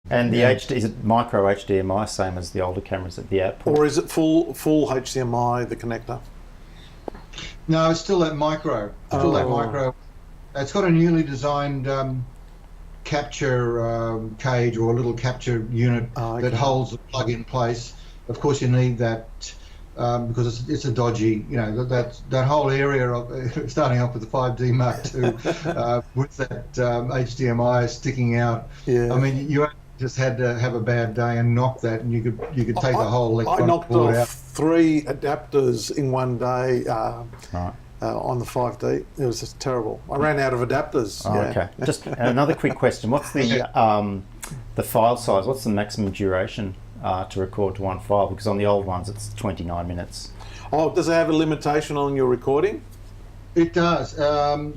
And the HD, is it micro HDMI, same as the older cameras at the output? Or is it full HDMI, the connector? No, it's still that micro. Still that micro. It's got a newly designed capture cage, or a little capture unit that holds the plug in place. Of course, you need that because it's a dodgy, you know, that whole area of starting off with the 5D Mark II with that HDMI sticking out. Yeah. I mean, you just had to have a bad day and knock that, and you could take the whole electronic board out. I knocked off 3 adapters in one day on the 5D. It was just terrible. I ran out of adapters. Oh, okay. Just another quick question. What's the file size? What's the maximum duration to record to one file? Because on the old ones it's 29 minutes. Oh, does it have a limitation on your recording? It does. I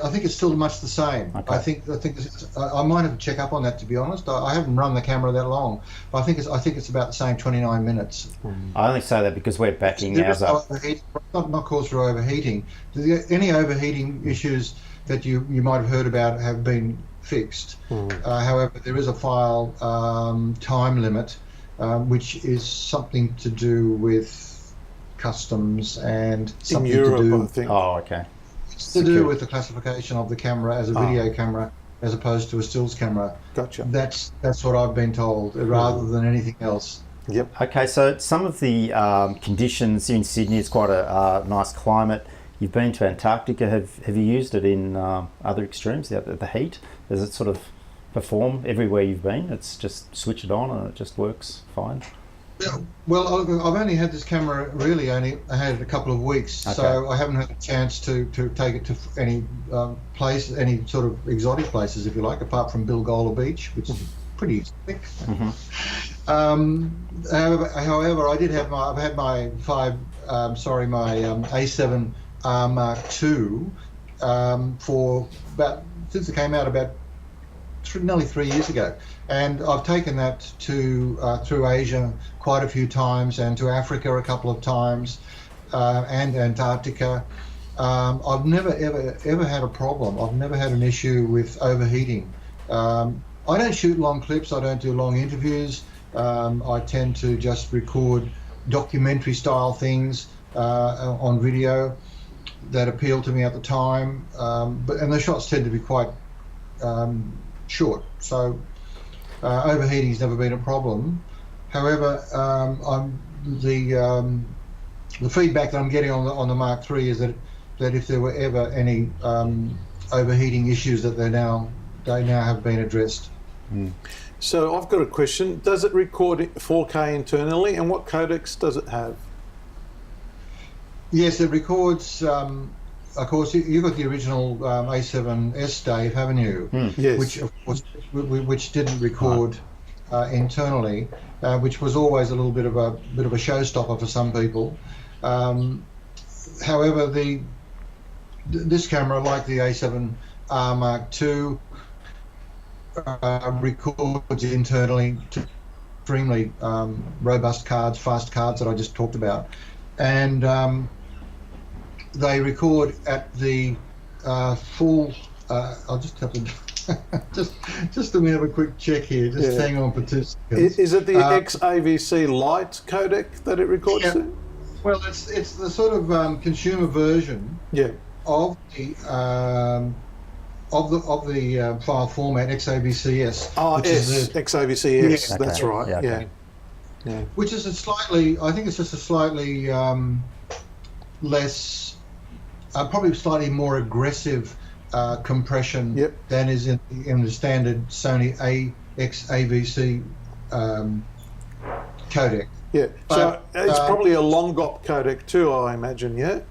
think it's still much the same. Okay. I might have to check up on that, to be honest. I haven't run the camera that long, but I think it's about the same, 29 minutes. I only say that because we're backing ours up. Not cause for overheating. Any overheating issues that you might have heard about have been fixed. However, there is a file time limit, which is something to do with customs and something in Europe, to do. I think. Oh, okay. It's to do with the classification of the camera as a video camera as opposed to a stills camera. Gotcha. That's what I've been told, rather than anything else. Yep. Okay, so some of the conditions in Sydney, it's quite a nice climate. You've been to Antarctica. Have you used it in other extremes, the heat? Does it sort of perform everywhere you've been? It's just switch it on and it just works fine? Well, I've only had this camera I had it a couple of weeks, okay. So I haven't had a chance to take it to any any sort of exotic places, if you like, apart from Bilgola Beach, which is pretty exotic. However, I've had my A7RIII for since it came out about nearly 3 years ago, and I've taken that to through Asia quite a few times, and to Africa a couple of times, and Antarctica. I've never ever had a problem. I've never had an issue with overheating. I don't shoot long clips. I don't do long interviews. I tend to just record documentary style things on video that appeal to me at the time, and the shots tend to be quite short, so overheating's never been a problem. However, the feedback that I'm getting on the Mark III is that if there were ever any overheating issues, that they now have been addressed. So I've got a question. Does it record 4K internally, and what codecs does it have? Yes, it records. Of course, you've got the original A7S, Dave, haven't you? Yes. Which, of course, which didn't record internally, which was always a little bit of a showstopper for some people. However, this camera, like the A7R Mark II, records internally to extremely robust cards, fast cards that I just talked about, and they record at the full. I'll just have to just let me have a quick check here. Just hang on for 2 seconds. Is it the XAVC Lite codec that it records to? Well, it's the sort of consumer version of the file format XAVCS. Oh, XAVCS. That's right. Yeah. Which is I think it's just a slightly less, probably slightly more aggressive compression than is in the standard Sony XAVC codec. Yeah, so it's probably a long GOP codec too, I imagine, yeah?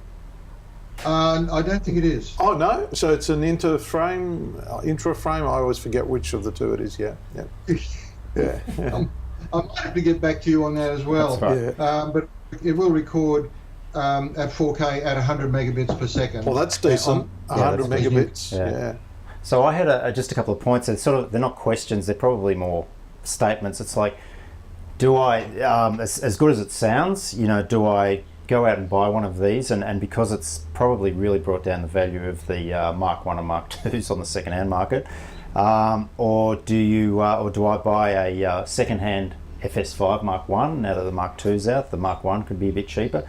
I don't think it is. Oh, no? So it's an intra-frame? I always forget which of the two it is, yeah. I might have to get back to you on that as well. That's right. But it will record at 4K at 100 megabits per second. Well, that's decent. 100 that's megabits. Yeah. Yeah. So I had just a couple of points. They're not questions. They're probably more statements. It's like, do I, as good as it sounds, do I go out and buy one of these? And because it's probably really brought down the value of the Mark 1 and Mark 2s on the second-hand market, or do I buy a second-hand FS5 Mark 1 now that the Mark 2's out? The Mark 1 could be a bit cheaper.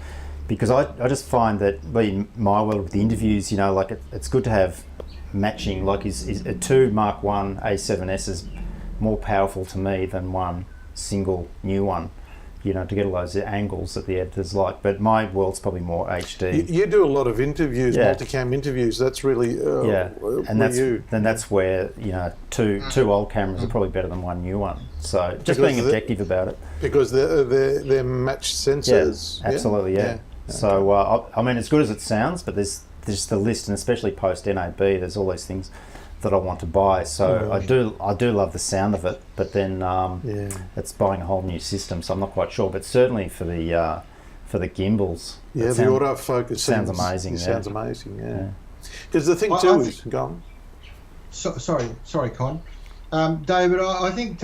Because I just find that in my world with the interviews, like it's good to have matching. Like is a 2 Mark 1 A7S is more powerful to me than one single new one, to get all those angles that the editors like. But my world's probably more HD. You do a lot of interviews, multicam interviews. That's really and that's where two old cameras are probably better than one new one. So just being objective about it, because they're matched sensors. Yeah, absolutely, yeah. So I mean, as good as it sounds, but there's the list, and especially post NAB, there's all these things that I want to buy. So I do love the sound of it, but then it's buying a whole new system. So I'm not quite sure, but certainly for the gimbals, the autofocus sounds amazing. Sounds amazing, yeah. Because the thing too is gone. Sorry, Con. David, I think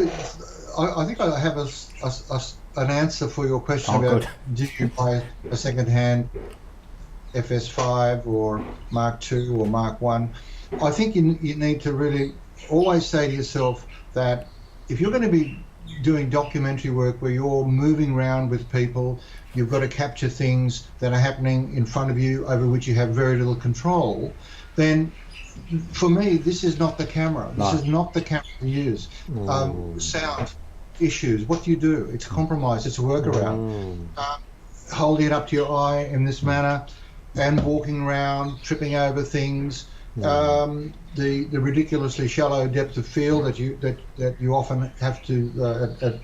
I have an answer for your question about do you buy a second-hand FS5 or Mark II or Mark 1. I think you need to really always say to yourself that if you're going to be doing documentary work where you're moving around with people, you've got to capture things that are happening in front of you over which you have very little control, then for me, this is not the camera. This is not the camera to use. Sound issues, what do you do? It's a compromise, it's a workaround. Holding it up to your eye in this manner and walking around, tripping over things, the ridiculously shallow depth of field that you often have to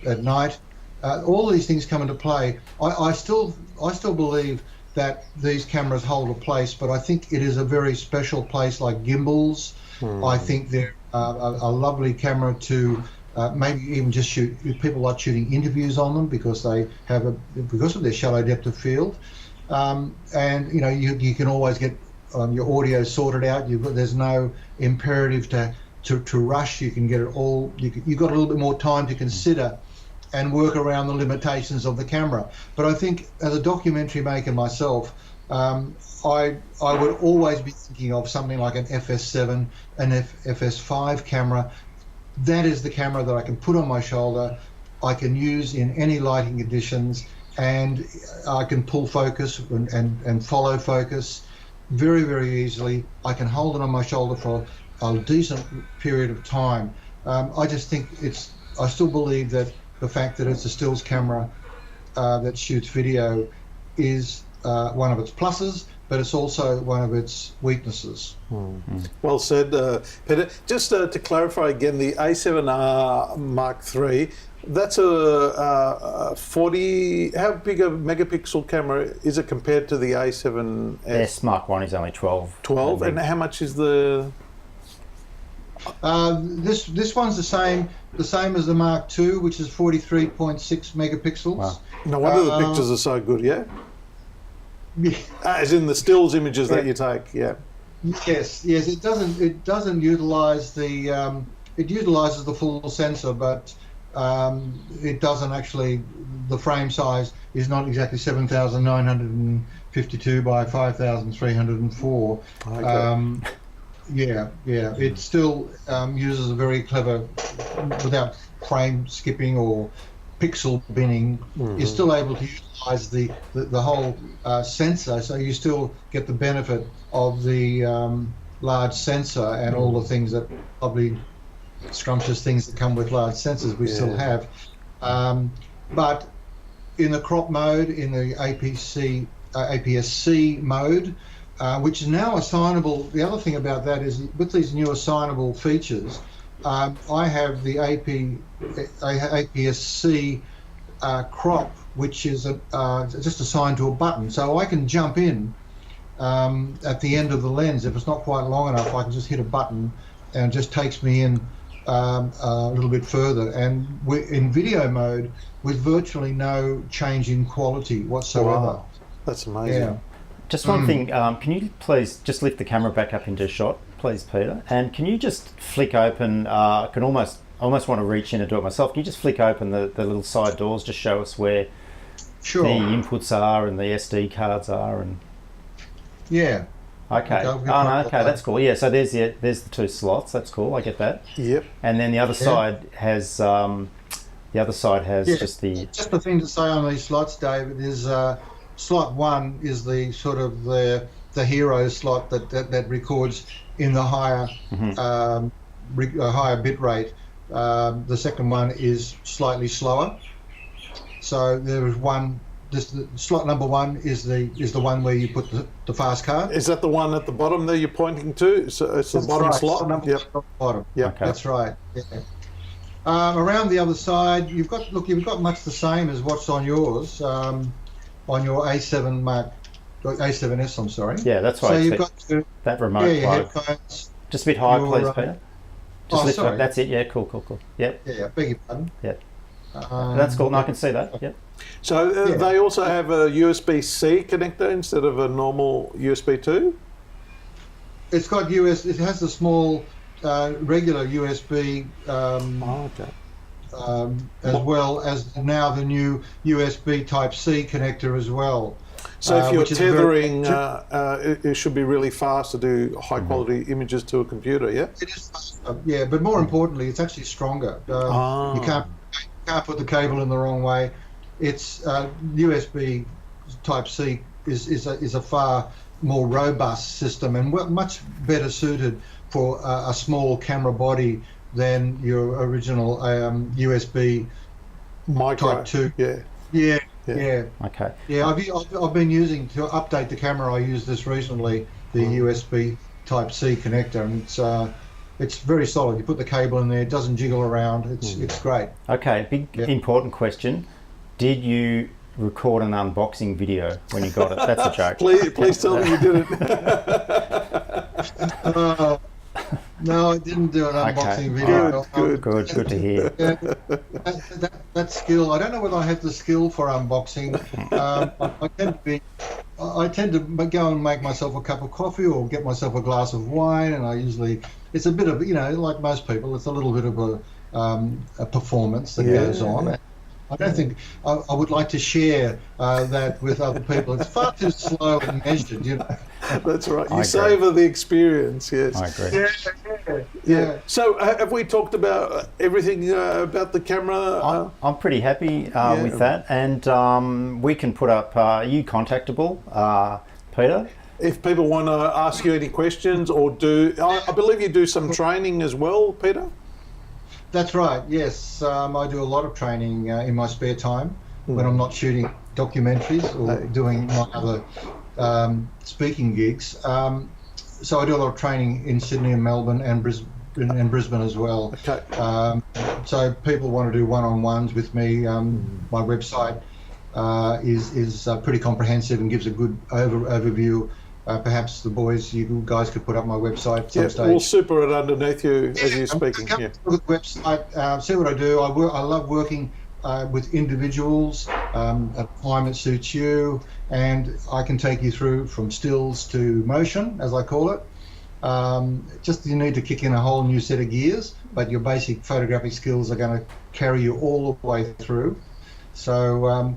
at night. All these things come into play. I still believe that these cameras hold a place, but I think it is a very special place, like gimbals. I think they're a lovely camera to maybe even just shoot. People like shooting interviews on them because they have because of their shallow depth of field, and you can always get your audio sorted out. There's no imperative to rush. You can get it all. You've got a little bit more time to consider and work around the limitations of the camera. But I think as a documentary maker myself, I would always be thinking of something like an FS7, an FS5 camera. That is the camera that I can put on my shoulder, I can use in any lighting conditions, and I can pull focus and follow focus very, very easily. I can hold it on my shoulder for a decent period of time. I just think I still believe that the fact that it's a stills camera that shoots video is one of its pluses, but it's also one of its weaknesses. Well said, Peter. Just to clarify again, the A7R Mark III, that's a 40. How big a megapixel camera is it compared to the A7S? Yes, Mark 1 is only 12. 12, and how much is the? This one's the same as the Mark II, which is 43.6 megapixels. Wow. No wonder the pictures are so good, yeah? As in the stills images that you take, yeah. Yes. It doesn't utilize the it utilizes the full sensor, but it doesn't actually. The frame size is not exactly 7,952 by 5,304. Okay. It still uses a very clever, without frame skipping or pixel binning, you're still able to utilize the whole sensor, so you still get the benefit of the large sensor and all the things that probably scrumptious things that come with large sensors we still have. But in the crop mode, in the APS-C mode, which is now assignable. The other thing about that is with these new assignable features, I have the APS-C crop, which is just assigned to a button. So I can jump in at the end of the lens. If it's not quite long enough, I can just hit a button and it just takes me in a little bit further. And we're in video mode with virtually no change in quality whatsoever. Wow. That's amazing. Yeah. Just one thing, can you please just lift the camera back up into shot, please, Peter? And can you just flick open, I can almost want to reach in and do it myself. Can you just flick open the little side doors, just show us where Sure. the inputs are and the SD cards are? And Yeah. okay, Okay, okay, that's cool. Yeah, so there's the two slots. That's cool. I get that. Yep. And then the other side has Yeah. just the Just the thing to say on these slots, David, is slot 1 is the sort of the hero slot that records in the higher higher bit rate. The second one is slightly slower. So there is one. Slot number 1 is the one where you put the fast card. Is that the one at the bottom there you're pointing to? So it's the That's bottom right. slot? Number Yep. bottom. Yep. Okay. That's right. Yeah. Around the other side, you've got much the same as what's on yours, on your A7S. I'm sorry. yeah. That's why So I you've expect got that remote your plug. headphones. Just a bit higher, your, please, Peter. Just lift sorry. up. That's it. Yeah, cool. Yep. Yeah, beg your pardon. Yep. That's cool. No, I can see that. Yep. So Yeah. they also have a USB-C connector instead of a normal USB 2? It's got It has the small regular USB Okay. as well as now the new USB Type C connector as well. So if you're which is very- tethering, it should be really fast to do high-quality images to a computer, yeah? It is faster, yeah, but more importantly, it's actually stronger. You can't put the cable in the wrong way. It's USB Type C is a far more robust system and much better suited for a small camera body than your original USB Micro. Type 2. Yeah. Yeah, Yeah. yeah. Okay. Yeah, I've been using to update the camera. I used this recently, the USB Type C connector, and it's very solid. You put the cable in there, it doesn't jiggle around. It's great. Okay. Big important question. Did you record an unboxing video when you got it? That's a joke. Please tell me you didn't. No, I didn't do an unboxing video. Good to hear. Yeah, that skill. I don't know whether I have the skill for unboxing. I tend to go and make myself a cup of coffee or get myself a glass of wine, and it's a bit of, like most people, it's a little bit of a performance that goes on. I don't think I would like to share that with other people. It's far too slow and measured, That's right. I You agree. savour the experience, yes. I agree. Yeah. So have we talked about everything about the camera? I'm pretty happy with that, and we can put up. Are you contactable, Peter? If people want to ask you any questions or I believe you do some training as well, Peter? That's right, yes. I do a lot of training in my spare time when I'm not shooting documentaries or doing my other speaking gigs. So I do a lot of training in Sydney and Melbourne and Brisbane as well. Okay. So people want to do one-on-ones with me. My website is pretty comprehensive and gives a good overview. Perhaps you guys could put up my website at some stage. We'll super it underneath you as you're speaking. Come Yeah. to the website, see what I do. I love working with individuals at a time that suits you, and I can take you through from stills to motion, as I call it. Just you need to kick in a whole new set of gears, but your basic photographic skills are going to carry you all the way through. So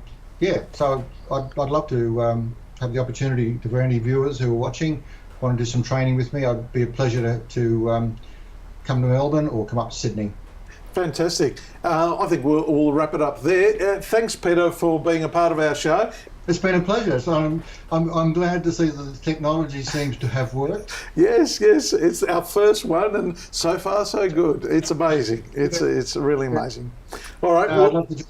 so I'd love to have the opportunity for any viewers who are watching, want to do some training with me. It'd be a pleasure to come to Melbourne or come up to Sydney. Fantastic. I think we'll wrap it up there. Thanks, Peter, for being a part of our show. It's been a pleasure. So I'm glad to see that the technology seems to have worked. Yes, it's our first one, and so far so good. It's amazing. It's really amazing. All right. I'd love to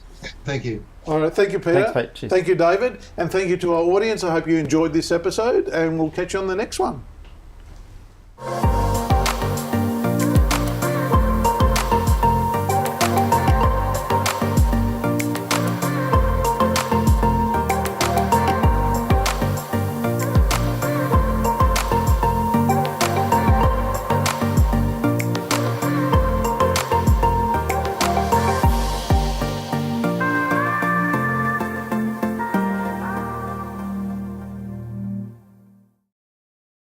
thank you. All right. Thank you, Peter. Thanks, Pete. Cheers. Thank you, David, and thank you to our audience. I hope you enjoyed this episode, and we'll catch you on the next one.